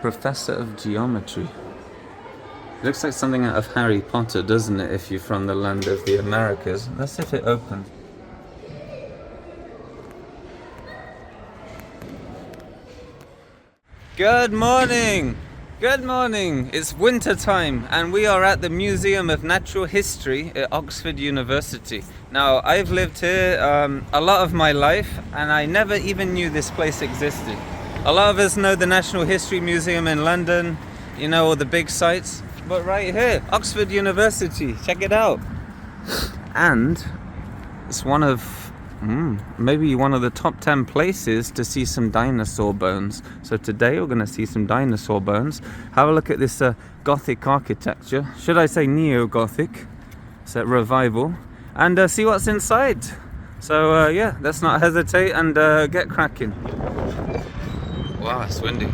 Professor of Geometry. Looks like something out of Harry Potter, doesn't it, if you're from the land of the Americas? Let's see if it opens. Good morning! Good morning! It's winter time and we are at the Museum of Natural History at Oxford University. Now, I've lived here a lot of my life and I never even knew this place existed. A lot of us know the Natural History Museum in London, you know, all the big sites. But right here, Oxford University, check it out. And it's one of, maybe one of the top 10 places to see some dinosaur bones. So today we're going to see some dinosaur bones. Have a look at this Gothic architecture. Should I say neo-Gothic? It's a revival. And see what's inside. So yeah, let's not hesitate and get cracking. Wow, it's windy.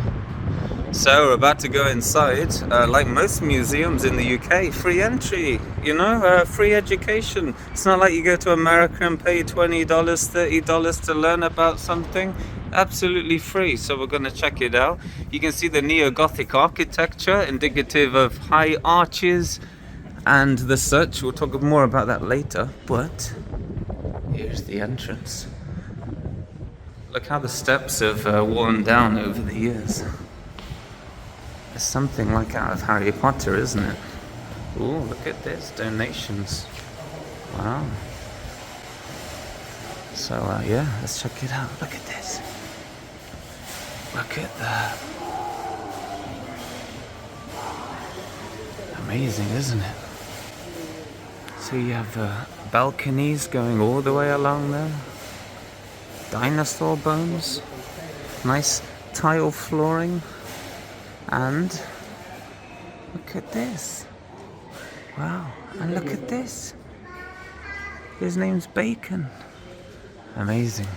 So we're about to go inside. Like most museums in the UK, free entry, you know, free education. It's not like you go to America and pay $20, $30 to learn about something. Absolutely free. So we're going to check it out. You can see the neo-Gothic architecture, indicative of high arches and the such. We'll talk more about that later. But here's the entrance. Look how the steps have worn down over the years. It's something like out of Harry Potter, isn't it? Ooh, look at this, donations. Wow. So yeah, let's check it out. Look at this. Look at that. Amazing, isn't it? So you have balconies going all the way along there. Dinosaur bones. Nice tile flooring. And look at this. Wow, and look at this. His name's Bacon. Amazing.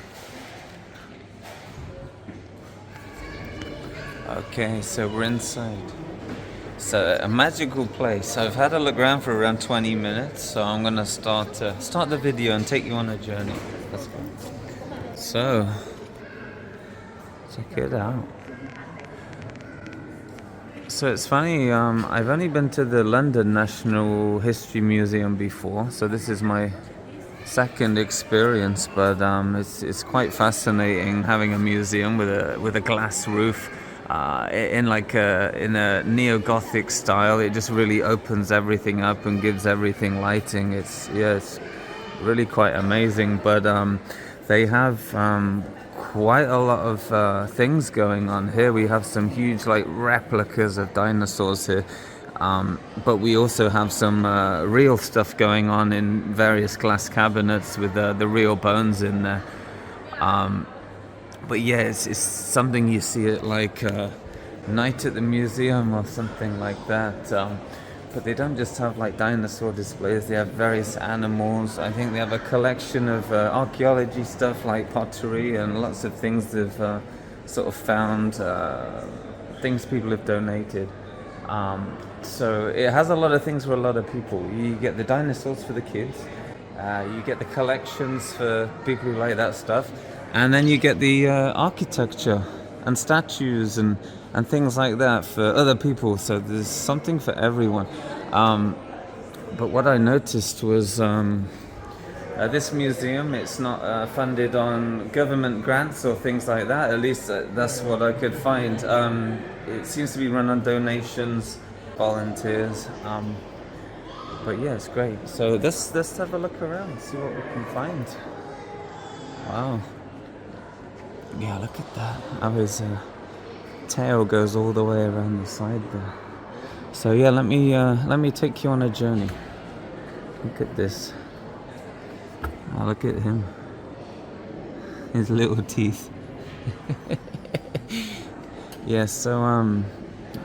Okay, so we're inside. So a magical place. I've had a look around for around 20 minutes, so I'm gonna start the video and take you on a journey. Let's go. So check it out. So it's funny, I've only been to the London National History Museum before, so this is my second experience, but it's quite fascinating having a museum with a glass roof in a neo-Gothic style. It just really opens everything up and gives everything lighting. It's really quite amazing, but they have quite a lot of things going on here. We have some huge replicas of dinosaurs here, but we also have some real stuff going on in various glass cabinets with the real bones in there. But yeah, it's something you see at Night at the Museum or something like that. But they don't just have dinosaur displays, they have various animals. I think they have a collection of archaeology stuff like pottery and lots of things they've sort of found, things people have donated. So it has a lot of things for a lot of people. You get the dinosaurs for the kids, you get the collections for people who like that stuff, and then you get the architecture and statues and things like that for other people. So there's something for everyone. But what I noticed was this museum, it's not funded on government grants or things like that. At least that's what I could find. It seems to be run on donations, volunteers. But yeah, it's great. So let's have a look around, see what we can find. Wow. Yeah, look at that. His tail goes all the way around the side there. So yeah, let me take you on a journey. Look at this. Oh, look at him. His little teeth. Yeah. So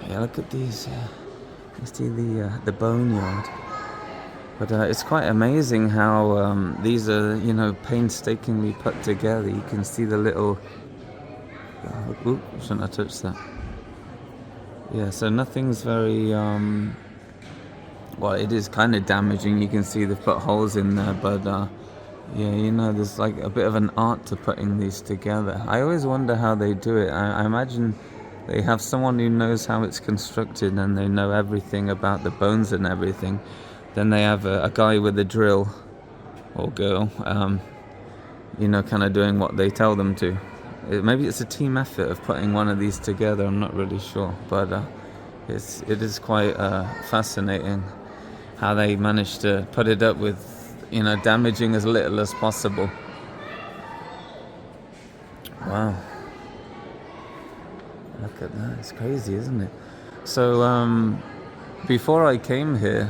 yeah, look at these. You see the boneyard. But it's quite amazing how these are, painstakingly put together. You can see the little. Oop, shouldn't have touched that. Yeah, so nothing's very. Well, it is kind of damaging. You can see they've put holes in there, but yeah, there's a bit of an art to putting these together. I always wonder how they do it. I imagine they have someone who knows how it's constructed and they know everything about the bones and everything. Then they have a guy with a drill, or girl, kind of doing what they tell them to. Maybe it's a team effort of putting one of these together, I'm not really sure, but it is quite fascinating how they managed to put it up with, damaging as little as possible. Wow. Look at that, it's crazy, isn't it? So, before I came here,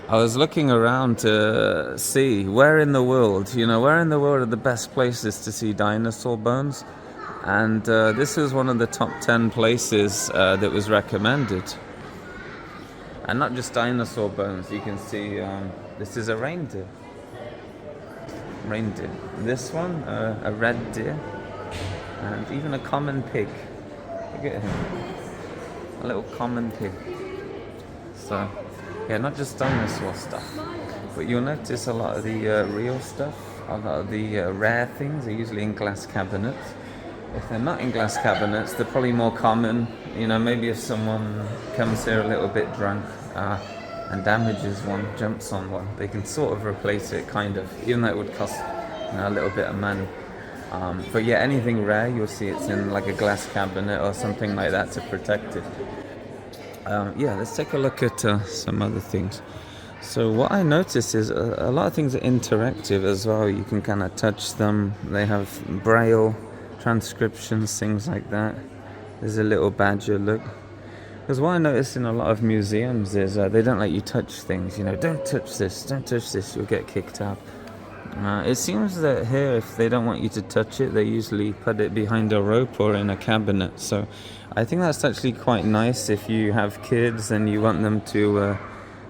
I was looking around to see where in the world are the best places to see dinosaur bones. And this is one of the top 10 places that was recommended. And not just dinosaur bones, you can see this is a reindeer. This one, a red deer, and even a common pig. Look at him, a little common pig. So, yeah, not just dinosaur stuff, but you'll notice a lot of the real stuff, a lot of the rare things are usually in glass cabinets. If they're not in glass cabinets, they're probably more common. Maybe if someone comes here a little bit drunk and damages one, jumps on one, they can sort of replace it, kind of, even though it would cost a little bit of money. But yeah, anything rare, you'll see it's in like a glass cabinet or something like that to protect it. Let's take a look at some other things. So what I notice is a lot of things are interactive as well. You can kind of touch them. They have braille transcriptions, things like that. There's a little badger, look. Because what I notice in a lot of museums is they don't let you touch things. Don't touch this, you'll get kicked out. It seems that here, if they don't want you to touch it, they usually put it behind a rope or in a cabinet. So I think that's actually quite nice if you have kids and you want them to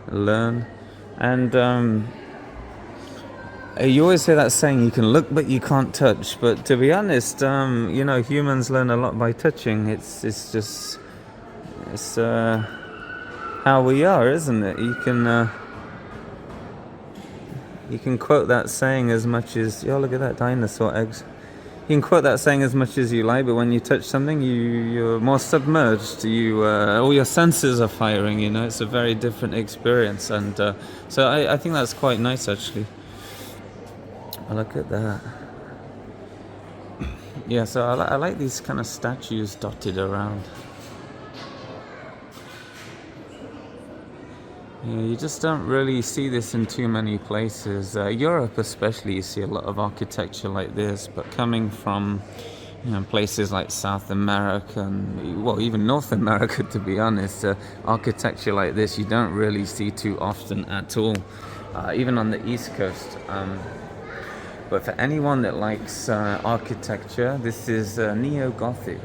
learn. And you always hear that saying, you can look but you can't touch. But to be honest, humans learn a lot by touching. It's how we are, isn't it? You can quote that saying as much as, look at that, dinosaur eggs. You can quote that saying as much as you like, but when you touch something, you're more submerged. All your senses are firing. It's a very different experience, and so I think that's quite nice, actually. Look at that. Yeah, so I like these kind of statues dotted around. Yeah, you just don't really see this in too many places. Europe especially, you see a lot of architecture like this, but coming from places like South America and, even North America, to be honest, architecture like this you don't really see too often at all, even on the East Coast. But for anyone that likes architecture, this is neo-Gothic.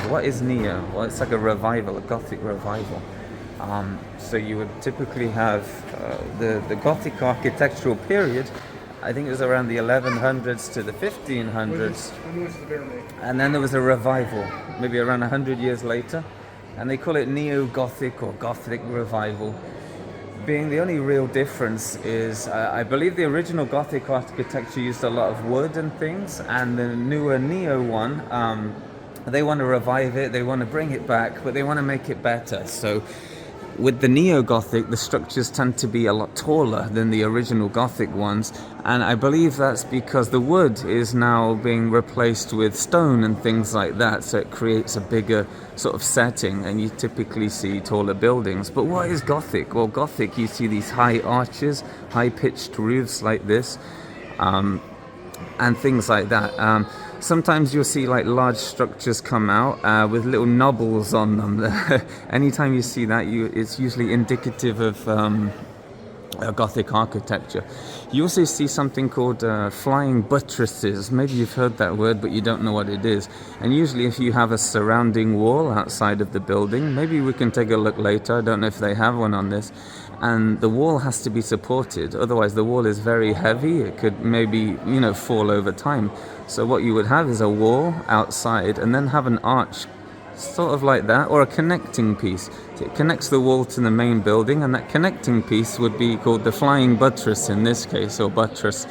What is neo? Well, it's like a revival, a Gothic revival. So you would typically have the Gothic architectural period. I think it was around the 1100s to the 1500s. And then there was a revival, maybe around 100 years later. And they call it neo-Gothic or Gothic revival. Being the only real difference is, I believe the original Gothic architecture used a lot of wood and things. And the newer neo one, they want to revive it, they want to bring it back, but they want to make it better. So with the neo-Gothic, the structures tend to be a lot taller than the original Gothic ones, and I believe that's because the wood is now being replaced with stone and things like that, so it creates a bigger sort of setting, and you typically see taller buildings. But what is Gothic? Well, Gothic, you see these high arches, high-pitched roofs like this, and things like that. Sometimes you'll see like large structures come out with little knobbles on them. Anytime you see that, it's usually indicative of Gothic architecture. You also see something called flying buttresses. Maybe you've heard that word, but you don't know what it is. And usually if you have a surrounding wall outside of the building, maybe we can take a look later, I don't know if they have one on this, and the wall has to be supported, otherwise the wall is very heavy, it could maybe fall over time. So what you would have is a wall outside and then have an arch sort of like that, or a connecting piece. So it connects the wall to the main building, and that connecting piece would be called the flying buttress in this case, or buttress.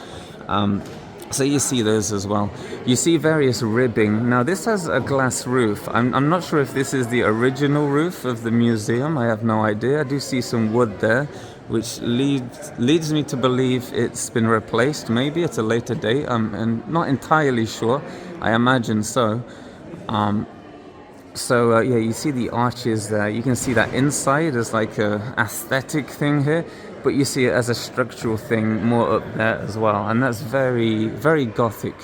So you see those as well. You see various ribbing. Now this has a glass roof. I'm not sure if this is the original roof of the museum. I have no idea. I do see some wood there, which leads me to believe it's been replaced. Maybe at a later date. I'm not entirely sure. I imagine so. Yeah, you see the arches there. You can see that inside as like a aesthetic thing here, but you see it as a structural thing more up there as well, and that's very, very Gothic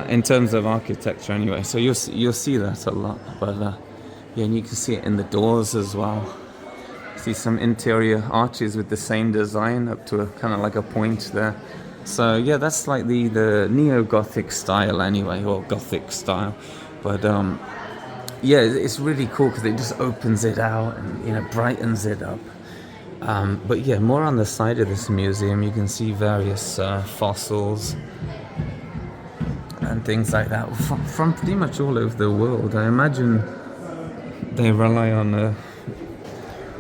in terms of architecture anyway. So you'll see that a lot. But yeah, and you can see it in the doors as well. See some interior arches with the same design up to a kind of like a point there. So yeah, that's like the neo-Gothic style anyway, or Gothic style. But yeah, it's really cool because it just opens it out and brightens it up. But yeah, more on the side of this museum, you can see various fossils and things like that from pretty much all over the world. I imagine they rely on a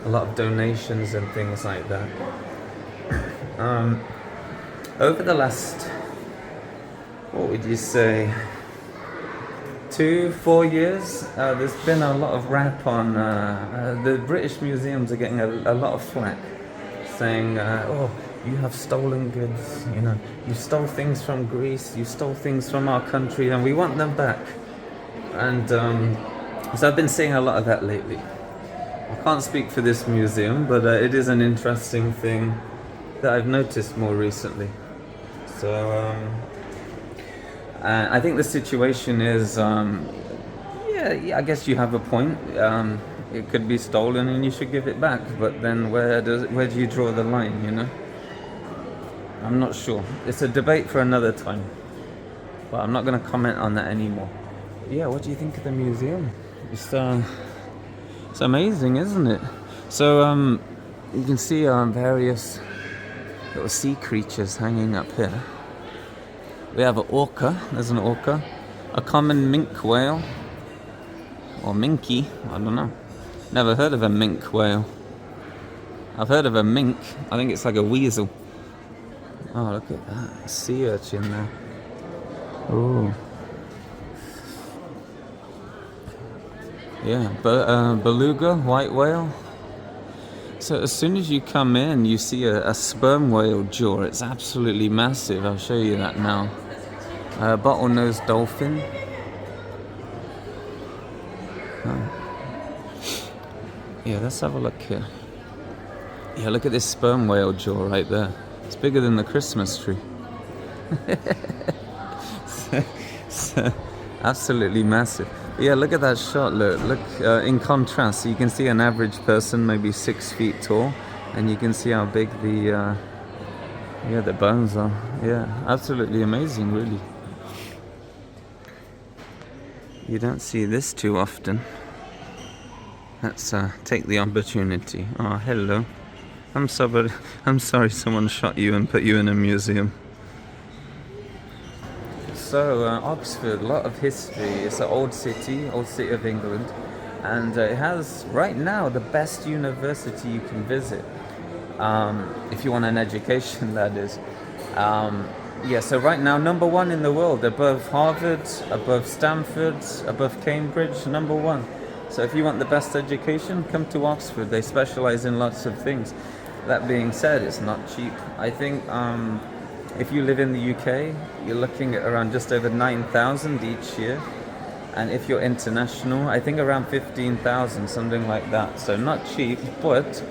lot of donations and things like that. Over the last, what would you say, 2-4 years, there's been a lot of rap on the British museums are getting a lot of flack, saying, oh, you have stolen goods, you stole things from Greece, you stole things from our country, and we want them back. And so I've been seeing a lot of that lately. I can't speak for this museum, but it is an interesting thing that I've noticed more recently. So I think the situation is, yeah, I guess you have a point. It could be stolen and you should give it back. But then where do you draw the line, I'm not sure. It's a debate for another time. But I'm not going to comment on that anymore. Yeah, what do you think of the museum? It's amazing, isn't it? So you can see various little sea creatures hanging up here. We have an orca, there's an orca, a common minke whale, or minky, I don't know. Never heard of a minke whale. I've heard of a mink, I think it's like a weasel. Oh, look at that, a sea urchin there. Oh. Yeah, beluga, white whale. So as soon as you come in, you see a sperm whale jaw. It's absolutely massive. I'll show you that now. Bottlenose dolphin. Oh. Yeah, let's have a look here. Yeah, look at this sperm whale jaw right there. It's bigger than the Christmas tree. so, absolutely massive. Yeah, look at that shot. Look. In contrast, so you can see an average person, maybe 6 feet tall, and you can see how big the bones are. Yeah, absolutely amazing, really. You don't see this too often. Let's take the opportunity. Oh, hello. I'm sorry someone shot you and put you in a museum. So, Oxford, a lot of history. It's an old city of England, and it has, right now, the best university you can visit, if you want an education, that is. Yeah, so right now, number 1 in the world, above Harvard, above Stanford, above Cambridge, number 1. So if you want the best education, come to Oxford. They specialize in lots of things. That being said, it's not cheap. I think if you live in the UK, you're looking at around just over 9,000 each year. And if you're international, I think around 15,000, something like that. So not cheap, but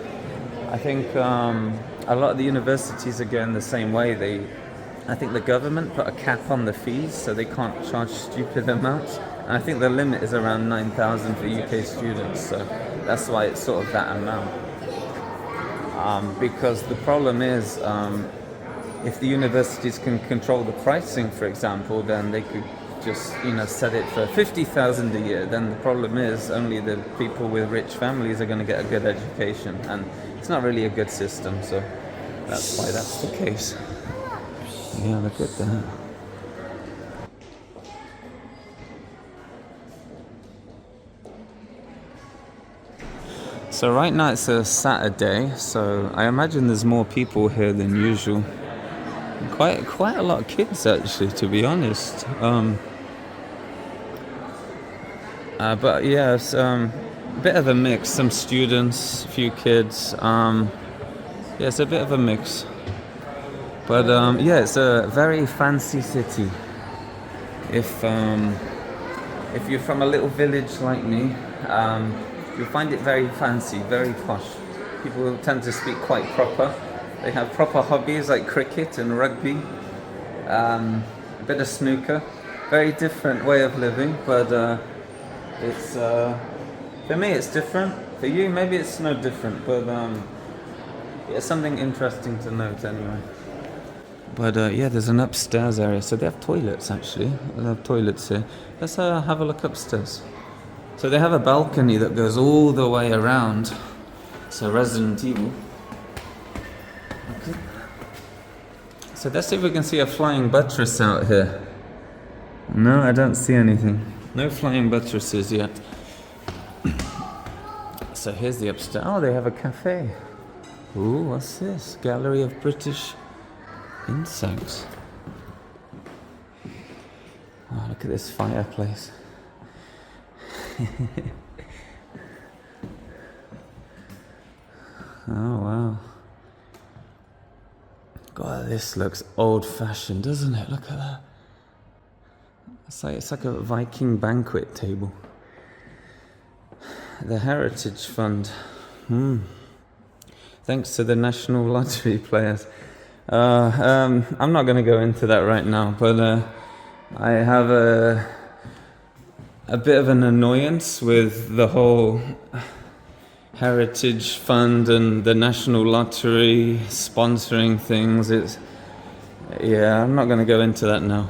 I think a lot of the universities are going the same way. I think the government put a cap on the fees, so they can't charge stupid amounts. And I think the limit is around 9,000 for UK students, so that's why it's sort of that amount. Because the problem is, if the universities can control the pricing, for example, then they could just, set it for 50,000 a year. Then the problem is only the people with rich families are going to get a good education, and it's not really a good system. So that's why that's the case. Yeah, look at that. So right now it's a Saturday, so I imagine there's more people here than usual. quite a lot of kids actually, to be honest. But yeah, it's a bit of a mix. Some students, a few kids. Yeah, it's a bit of a mix. But yeah, it's a very fancy city. If you're from a little village like me, you'll find it very fancy, very posh. People tend to speak quite proper. They have proper hobbies like cricket and rugby, a bit of snooker. Very different way of living, but it's for me it's different. For you, maybe it's no different, but it's something interesting to note anyway. But yeah, there's an upstairs area, so they have toilets actually. They have toilets here. Let's have a look upstairs. So they have a balcony that goes all the way around. So Resident Evil. Okay. So let's see if we can see a flying buttress out here. No, I don't see anything. No flying buttresses yet. So here's the upstairs. Oh, they have a cafe. Ooh, what's this? Gallery of British insects. Oh, look at this fireplace. Oh wow. God, this looks old-fashioned, doesn't it? Look at that. It's like a Viking banquet table. The Heritage Fund. Thanks to the National Lottery players. I'm not going to go into that right now, but I have a bit of an annoyance with the whole Heritage Fund and the National Lottery sponsoring things. Yeah, I'm not going to go into that now.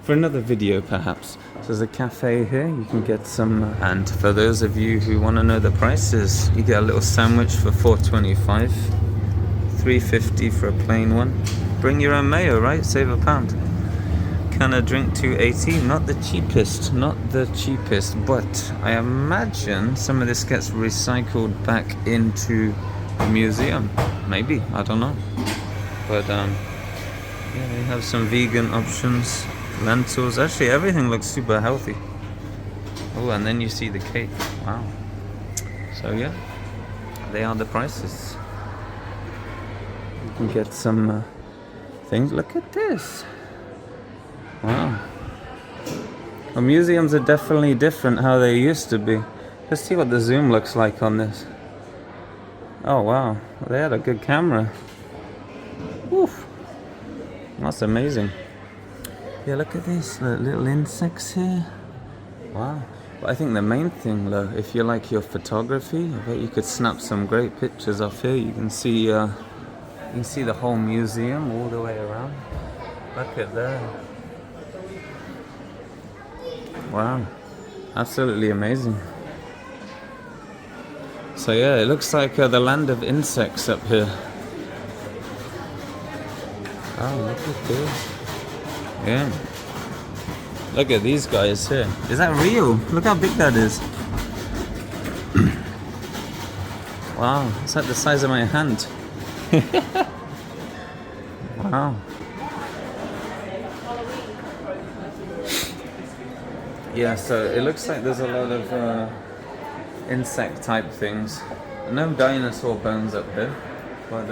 For another video, perhaps. So there's a cafe here. You can get some, and for those of you who want to know the prices, you get a little sandwich for $4.25, $3.50 for a plain one. Bring your own mayo, right? Save £1. Can a drink $2.80? Not the cheapest, but I imagine some of this gets recycled back into the museum. Maybe, I don't know. But yeah, they have some vegan options, lentils. Actually, everything looks super healthy. Oh, and then you see the cake. Wow. So yeah, they are the prices. You can get some things. Look at this. Wow. Well, museums are definitely different how they used to be. Let's see what the zoom looks like on this. Oh wow, they had a good camera. Oof. That's amazing. Yeah, look at this, little insects here. Wow. But I think the main thing though, if you like your photography, I bet you could snap some great pictures off here. You can see the whole museum all the way around. Look at that. Wow, absolutely amazing. So yeah, it looks like the land of insects up here. Oh, look at this. Yeah. Look at these guys here. Is that real? Look how big that is. Wow, it's like the size of my hand. Wow. Yeah, so it looks like there's a lot of insect type things. No dinosaur bones up here, but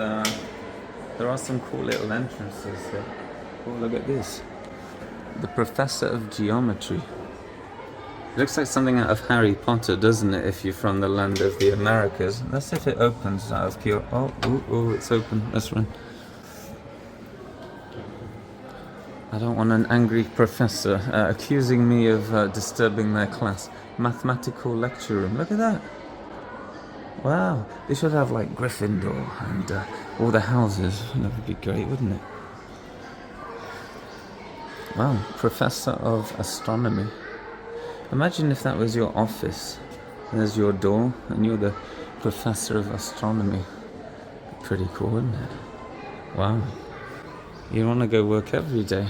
there are some cool little entrances here. Oh, look at this. The Professor of Geometry. It looks like something out of Harry Potter, doesn't it, if you're from the land of the Americas. Let's see if it opens out of curiosity. Oh, it's open. Let's run. I don't want an angry professor accusing me of disturbing their class. Mathematical lecture room. Look at that. Wow. They should have like Gryffindor and all the houses. That would be great, wouldn't it? Wow. Professor of Astronomy. Imagine if that was your office. There's your door and you're the Professor of Astronomy. Pretty cool, wouldn't it? Wow. You want to go work every day.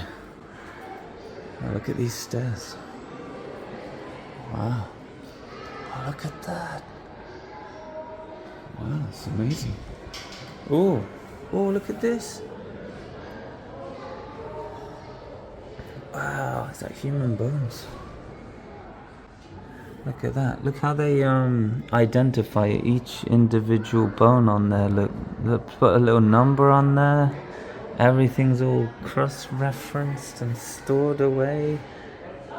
Oh, look at these stairs. Wow. Oh, look at that. Wow, that's amazing. Oh, look at this. Wow, is that human bones? Look at that. Look how they identify each individual bone on there. Look, put a little number on there. Everything's all cross-referenced and stored away.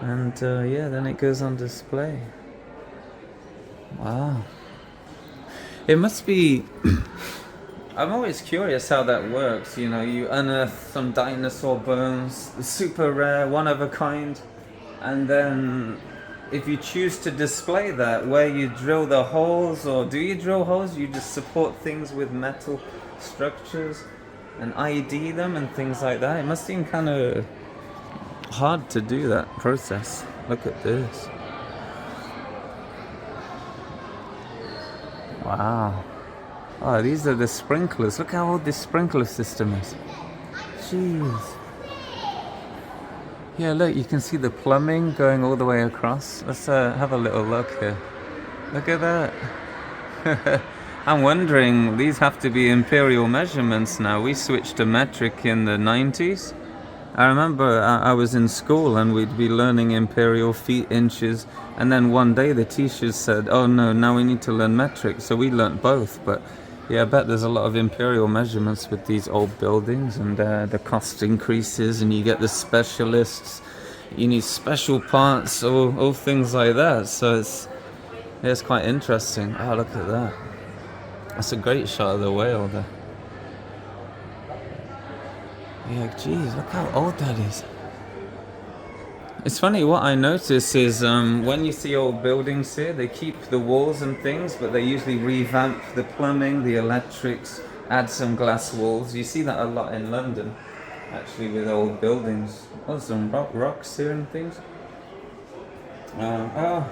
And yeah, then it goes on display. Wow. It must be... I'm always curious how that works. You know, you unearth some dinosaur bones, super rare, one of a kind, and then if you choose to display that, where you drill the holes, or do you drill holes? You just support things with metal structures and ID them and things like that. It must seem kind of hard to do that process. Look at this. Wow. Oh, these are the sprinklers. Look how old this sprinkler system is. Jeez. Yeah, look, you can see the plumbing going all the way across. Let's have a little look here. Look at that. I'm wondering, these have to be imperial measurements now. We switched to metric in the 90s. I remember I was in school and we'd be learning imperial feet, inches, and then one day the teachers said, oh no, now we need to learn metric. So we learnt both, but yeah, I bet there's a lot of imperial measurements with these old buildings, and the cost increases and you get the specialists, you need special parts, all things like that. So it's quite interesting. Oh, look at that. That's a great shot of the whale there. Yeah, geez, look how old that is. It's funny, what I notice is when you see old buildings here, they keep the walls and things, but they usually revamp the plumbing, the electrics, add some glass walls. You see that a lot in London, actually, with old buildings. Oh, some rocks here and things. Oh,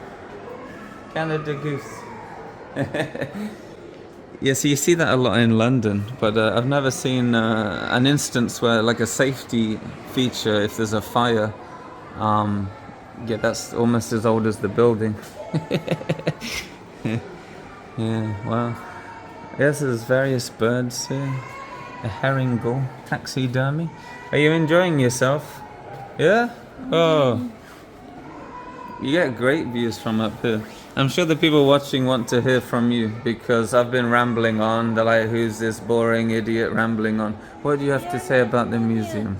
Canada Goose. Yeah, so you see that a lot in London, but I've never seen an instance where, like a safety feature, if there's a fire, yeah, that's almost as old as the building. Yeah, wow. Yes, there's various birds here. A herring gull, taxidermy. Are you enjoying yourself? Yeah? Oh. You get great views from up here. I'm sure the people watching want to hear from you, because I've been rambling on. They're like, who's this boring idiot rambling on? What do you have to say about the museum?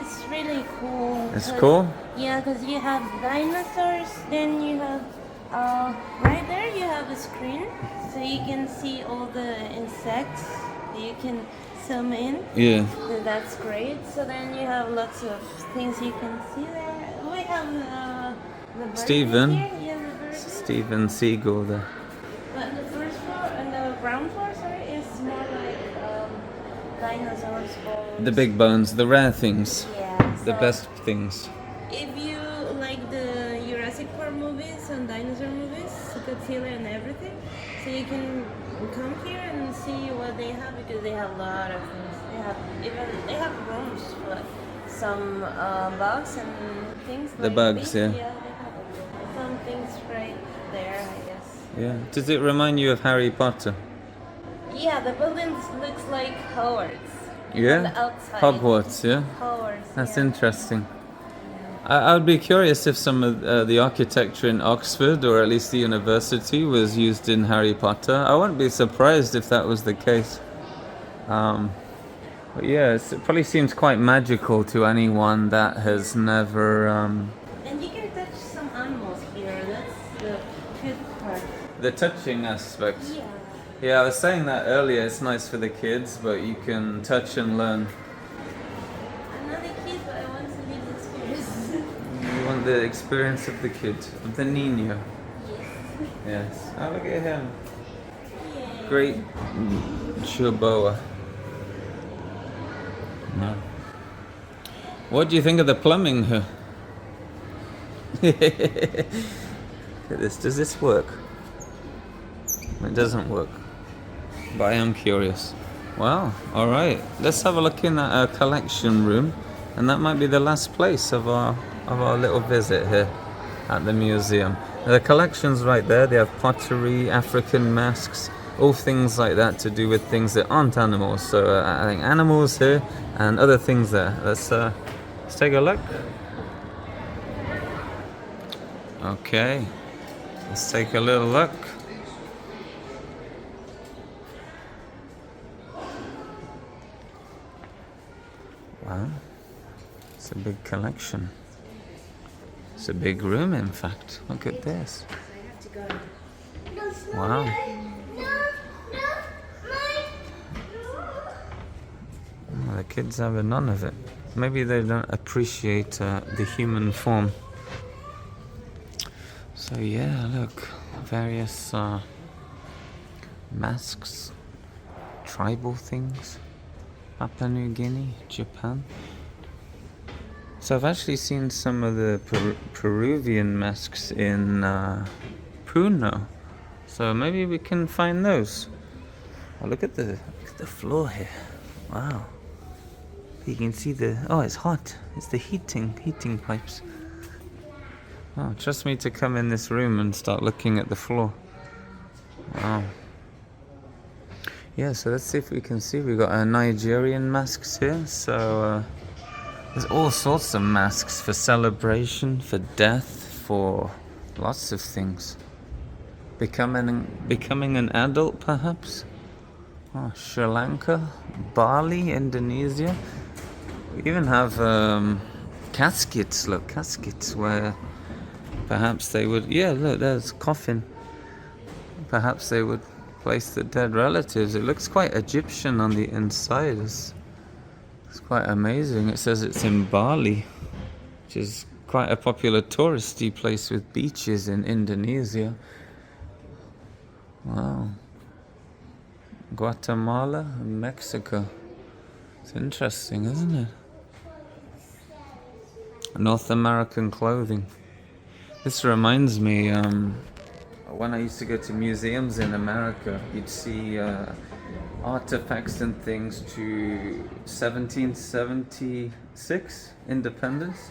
It's really cool. It's cool? Yeah, because you have dinosaurs, then you have, right there you have a screen, so you can see all the insects. You can zoom in. Yeah. So that's great. So then you have lots of things you can see there. We have the birds Stephen. here. Yeah, the birds. Stephen Seagull there. But the first floor and the ground floor, sorry, is more like dinosaurs, bones. The big bones, the rare things. Yeah. The so best things. if you like the Jurassic Park movies and dinosaur movies, Godzilla and everything, so you can come here and see what they have, because they have a lot of things. They have rooms for some bugs and things. The like bugs, this. yeah. Yeah, they have some things right there, I guess. Yeah. Does it remind you of Harry Potter? Yeah, the building looks like Hogwarts. Yeah? On the outside. Hogwarts, yeah? Hogwarts. That's yeah. interesting. I would be curious if some of the architecture in Oxford, or at least the university, was used in Harry Potter. I wouldn't be surprised if that was the case. But yeah, it probably seems quite magical to anyone that has never... And you can touch some animals here. That's the good part. The touching aspect. Yeah. Yeah, I was saying that earlier, it's nice for the kids, but you can touch and learn. I'm not a kid, but I want to live the experience. You want the experience of the kid, of the Nino. Yes. Yes. Oh, look at him. Yay. Great Choboa. No. What do you think of the plumbing here? Look at this. Does this work? It doesn't work. But I am curious. Wow. All right. Let's have a look in at our collection room, and that might be the last place of our little visit here at the museum. The collection's right there. They have pottery, African masks, all things like that to do with things that aren't animals. So I think animals here and other things there. Let's take a look. Okay, let's take a little look. Wow, it's a big collection. It's a big room, in fact. Look at this. Wow. Oh, the kids have none of it. Maybe they don't appreciate the human form. So yeah, look, various masks, tribal things, Papua New Guinea, Japan. So I've actually seen some of the Peruvian masks in Puno. So maybe we can find those. Oh, look at the floor here. Wow. You can see it's hot. It's the heating pipes. Oh, trust me to come in this room and start looking at the floor. Wow. Yeah, so let's see if we can see. We've got Nigerian masks here. So there's all sorts of masks for celebration, for death, for lots of things. Becoming an adult, perhaps. Oh, Sri Lanka, Bali, Indonesia. We even have caskets. Look, caskets where perhaps they would. Yeah, look, there's a coffin. Perhaps they would place the dead relatives. It looks quite Egyptian on the inside. It's quite amazing. It says it's in Bali, which is quite a popular touristy place with beaches in Indonesia. Wow. Guatemala and Mexico. It's interesting, isn't it? North American clothing. This reminds me, when I used to go to museums in America, you'd see artifacts and things to 1776 independence.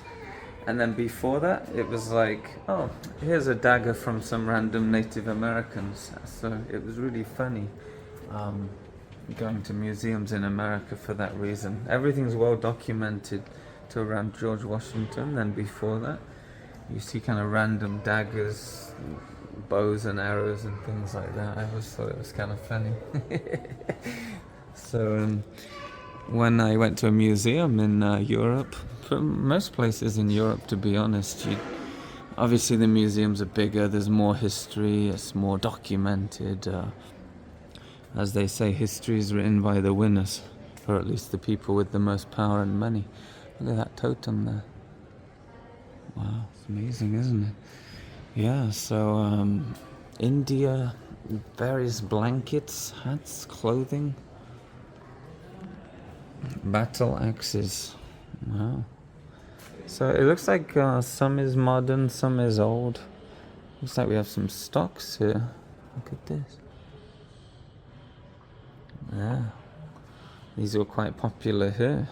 And then before that, it was like, oh, here's a dagger from some random Native Americans. So it was really funny going to museums in America for that reason. Everything's well documented to around George Washington. Then before that, you see kind of random daggers, bows and arrows and things like that. I always thought it was kind of funny. So when I went to a museum in Europe, most places in Europe, to be honest, obviously the museums are bigger, there's more history, it's more documented. As they say, history is written by the winners, or at least the people with the most power and money. Look at that totem there. Wow, it's amazing, isn't it? Yeah, so India, various blankets, hats, clothing, battle axes. Wow. So it looks like some is modern, some is old. Looks like we have some stocks here. Look at this. Yeah, these were quite popular here.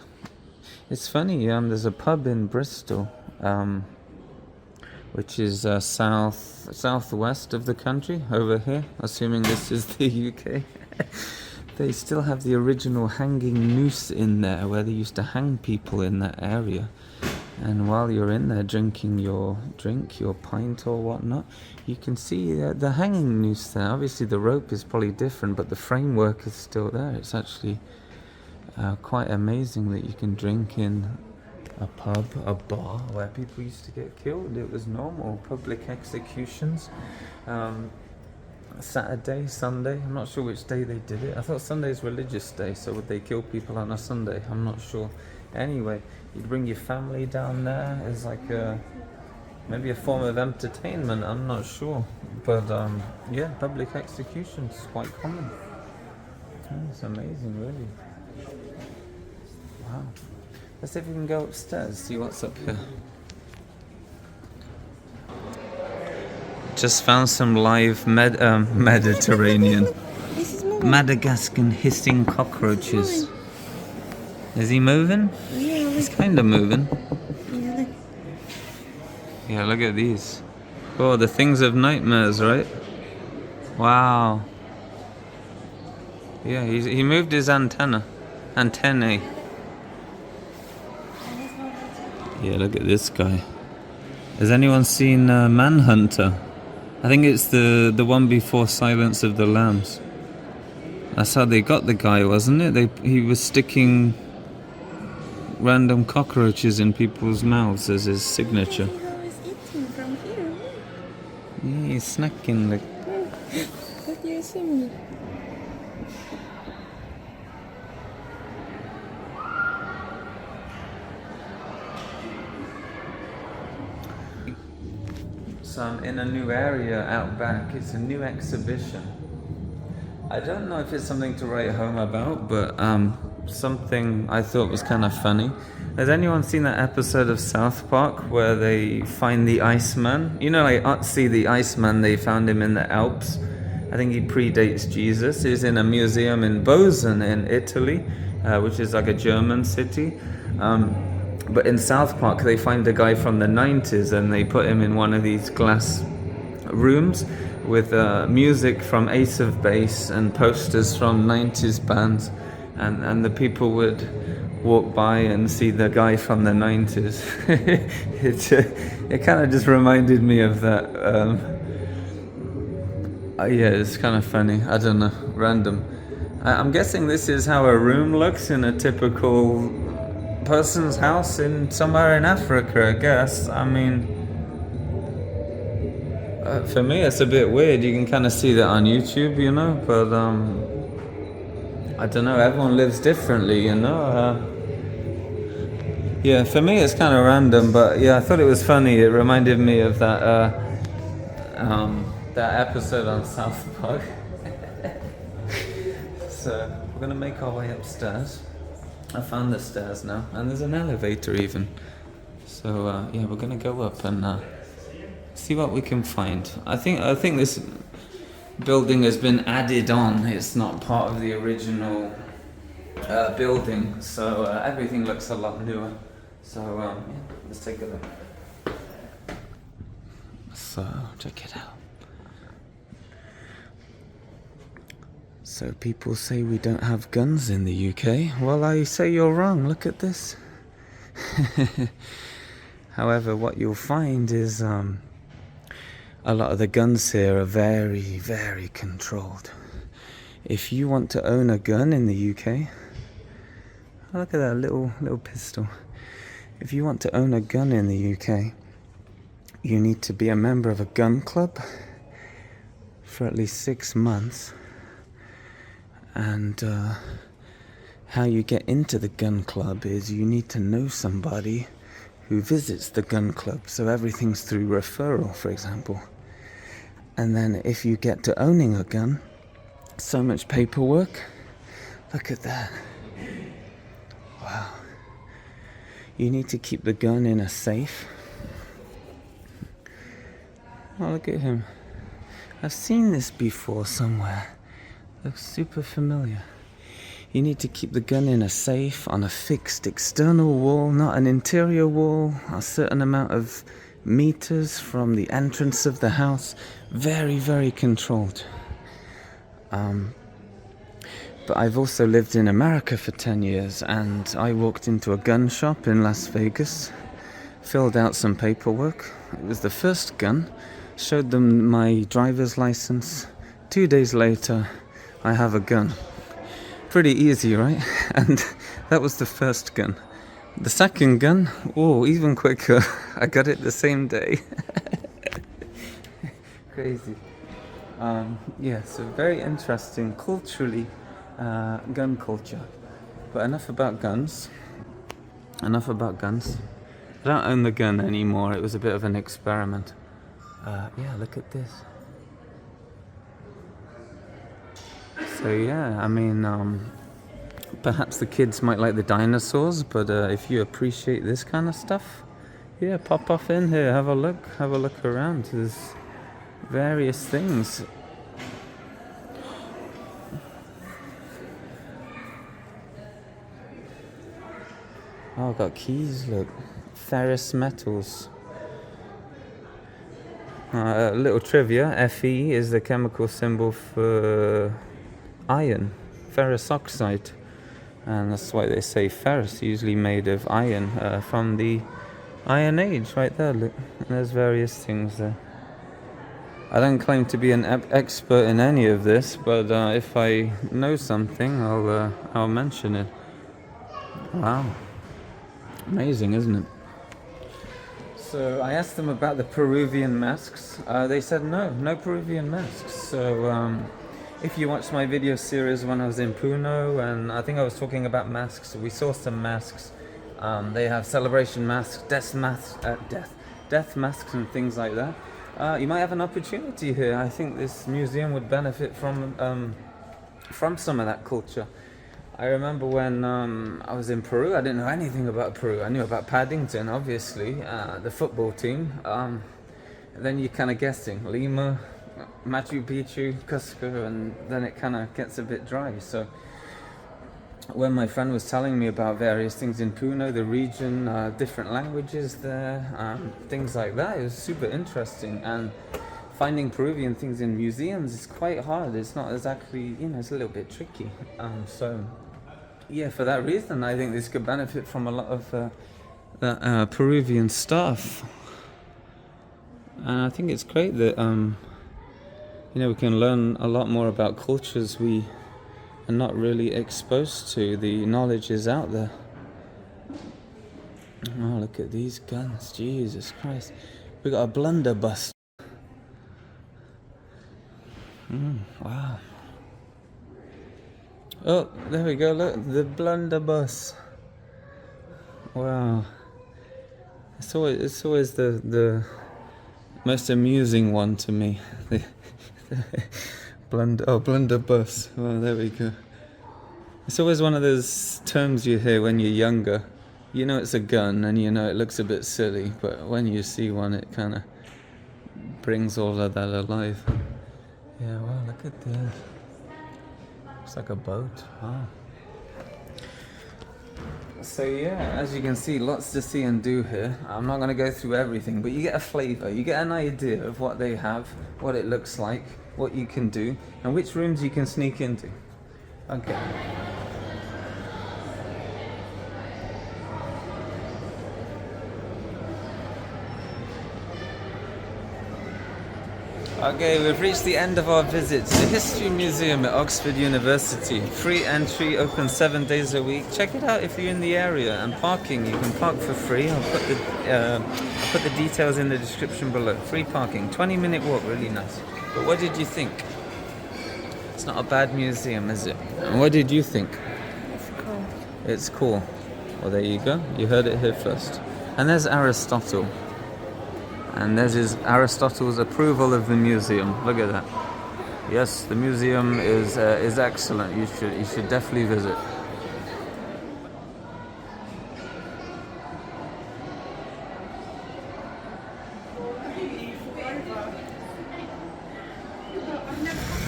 It's funny, there's a pub in Bristol, which is southwest of the country, over here, assuming this is the UK. They still have the original hanging noose in there, where they used to hang people in that area. And while you're in there drinking your drink, your pint or whatnot, you can see the hanging noose there. Obviously the rope is probably different, but the framework is still there. It's actually quite amazing that you can drink in a pub, a bar, where people used to get killed. It was normal. Public executions. Saturday, Sunday, I'm not sure which day they did it. I thought Sunday's religious day, so would they kill people on a Sunday? I'm not sure. Anyway, you'd bring your family down there as like maybe a form of entertainment, I'm not sure. But yeah, public executions is quite common. It's amazing, really. Wow. Let's see if we can go upstairs, see what's up here. Just found some live Mediterranean Madagascan hissing cockroaches. Is he moving? Yeah, He's kind of moving. Yeah, look. Yeah, look at these. Oh, the things of nightmares, right? Wow. Yeah, he moved his antennae. Yeah, look at this guy. Has anyone seen Manhunter? I think it's the one before Silence of the Lambs. That's how they got the guy, wasn't it? He was sticking random cockroaches in people's mouths as his signature. See how he's eating from here. Yeah, he's snacking like. What do you see me? So I'm in a new area out back. It's a new exhibition. I don't know if it's something to write home about, but something I thought was kind of funny. Has anyone seen that episode of South Park where they find the Iceman? You know, like Otzi the Iceman, they found him in the Alps. I think he predates Jesus. He's in a museum in Bozen in Italy, which is like a German city. But in South Park, they find a guy from the 90s and they put him in one of these glass rooms with music from Ace of Base and posters from 90s bands. And the people would walk by and see the guy from the 90s. It kind of just reminded me of that. Yeah, it's kind of funny. I don't know, random. I'm guessing this is how a room looks in a typical person's house in somewhere in Africa, I guess. I mean, for me it's a bit weird. You can kind of see that on YouTube, you know, but I don't know, everyone lives differently, you know. Yeah, for me it's kind of random, but yeah, I thought it was funny. It reminded me of that episode on South Park. So we're gonna make our way upstairs. I found the stairs now, and there's an elevator even. So yeah, we're gonna go up and see what we can find. I think this building has been added on. It's not part of the original building, so everything looks a lot newer. So yeah, let's take a look. So check it out. So people say we don't have guns in the UK. Well, I say you're wrong. Look at this. However, what you'll find is a lot of the guns here are very, very controlled. If you want to own a gun in the UK, look at that little pistol. If you want to own a gun in the UK, you need to be a member of a gun club for at least 6 months. And how you get into the gun club is you need to know somebody who visits the gun club. So everything's through referral, for example. And then if you get to owning a gun, so much paperwork. Look at that. Wow. You need to keep the gun in a safe. Oh, look at him. I've seen this before somewhere. Looks super familiar. You need to keep the gun in a safe on a fixed external wall, not an interior wall, a certain amount of meters from the entrance of the house. Very, very controlled. But I've also lived in America for 10 years, and I walked into a gun shop in Las Vegas, filled out some paperwork. It was the first gun, showed them my driver's license. 2 days later, I have a gun. Pretty easy, right? And that was the first gun. The second gun, oh, even quicker. I got it the same day. Crazy. Yeah, so very interesting culturally, gun culture. But enough about guns. I don't own the gun anymore. It was a bit of an experiment. Yeah, look at this. So yeah, I mean, perhaps the kids might like the dinosaurs, but if you appreciate this kind of stuff, yeah, pop off in here, have a look around. There's various things. Oh, I've got keys, look. Ferrous metals. A little trivia, Fe is the chemical symbol for iron, ferrous oxide, and that's why they say ferrous, usually made of iron, from the Iron Age, right there, look. There's various things there. I don't claim to be an expert in any of this, but if I know something, I'll mention it. Wow. Amazing, isn't it? So I asked them about the Peruvian masks. They said no Peruvian masks. So if you watched my video series when I was in Puno, and I think I was talking about masks, we saw some masks. They have celebration masks, death masks and things like that. You might have an opportunity here. I think this museum would benefit from some of that culture. I remember when I was in Peru, I didn't know anything about Peru. I knew about Paddington, obviously, the football team. Then you're kind of guessing Lima, Machu Picchu, Cusco, and then it kind of gets a bit dry. So when my friend was telling me about various things in Puno, the region, different languages there, things like that, it was super interesting. And finding Peruvian things in museums is quite hard. It's not exactly, it's a little bit tricky. So yeah, for that reason, I think this could benefit from a lot of Peruvian stuff. And I think it's great that we can learn a lot more about cultures we are not really exposed to. The knowledge is out there. Oh, look at these guns, Jesus Christ. We got a blunderbuss. Wow. Oh, there we go, look, the blunderbuss. Wow. It's always the most amusing one to me. Blunderbuss. Oh, there we go. It's always one of those terms you hear when you're younger. You know it's a gun and you know it looks a bit silly, but when you see one it kind of brings all of that alive. Yeah, wow, look at this. Looks like a boat. Wow. So yeah, as you can see, lots to see and do here. I'm not going to go through everything, but you get a flavour, you get an idea of what they have, what it looks like, what you can do, and which rooms you can sneak into. Okay. Okay, we've reached the end of our visit to the History Museum at Oxford University. Free entry, open 7 days a week. Check it out if you're in the area. And parking, you can park for free. I'll put the details in the description below. Free parking, 20-minute walk, really nice. But what did you think? It's not a bad museum, is it? And what did you think? It's cool. It's cool. Well, there you go. You heard it here first. And there's Aristotle. And there's Aristotle's approval of the museum. Look at that. Yes, the museum is excellent. You should definitely visit.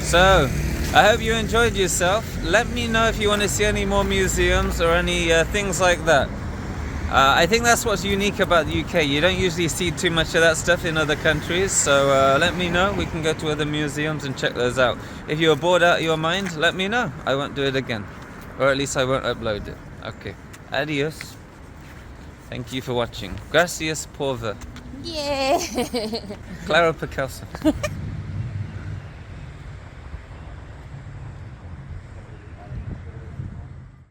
So, I hope you enjoyed yourself. Let me know if you want to see any more museums or any things like that. I think that's what's unique about the UK. You don't usually see too much of that stuff in other countries, so let me know. We can go to other museums and check those out. If you're bored out of your mind, let me know. I won't do it again. Or at least I won't upload it. Okay. Adios. Thank you for watching. Gracias por ver. Yeah. Claro Picasso.